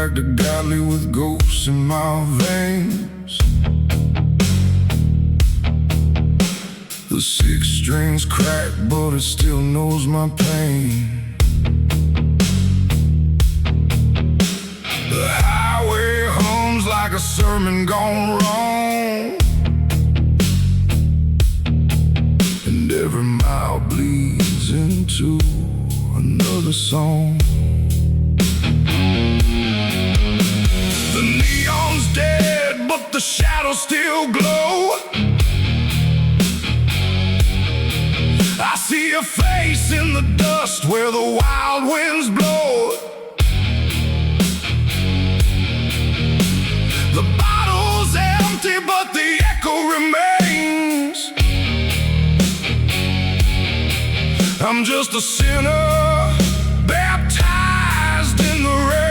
back to Godley with ghosts in my veins. The six strings crack, but it still knows my pain. The highway hums like a sermon gone wrong, and every mile bleeds into another song. The neon's dead, but the shadows still glow. I see a face in the dust where the wild winds blow. The bottle's empty, but the echo remains. I'm just a sinner baptized in the rain.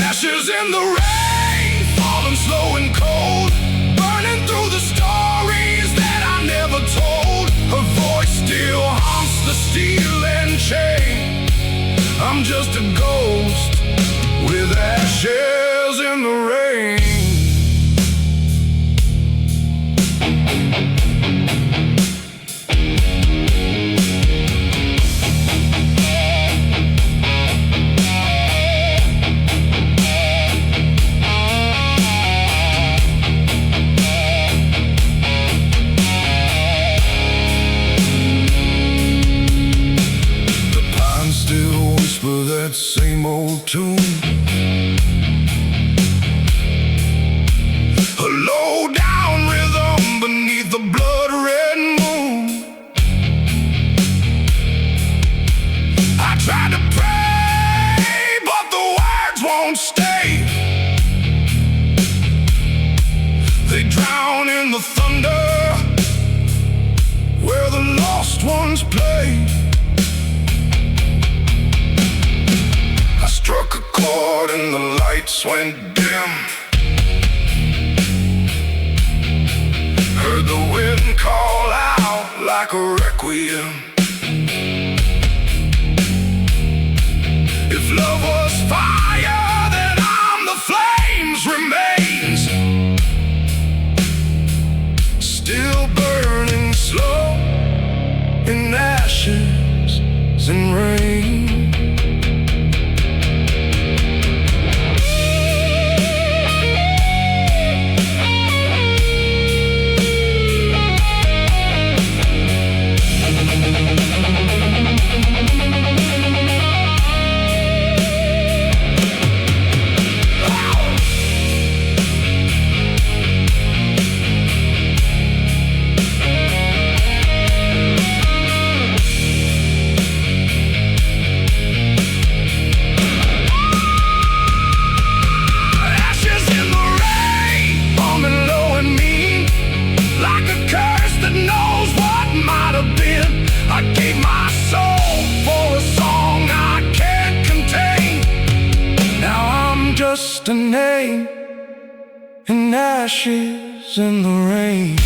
Ashes in the rain, falling slow and cold, burning through the stories that I never told. Her voice still haunts the steel and chain. I'm just a ghost with ashes in the rain. That same old tune, a low down rhythm beneath the blood red moon. I tried to pray, but the words won't stay. They drown in the thunder where the lost ones play. Struck a chord and the lights went dim. Heard the wind call out like a requiem. If love was fire, then I'm the flames remains, still burning slow in ashes and rain. Just a name in ashes in the rain.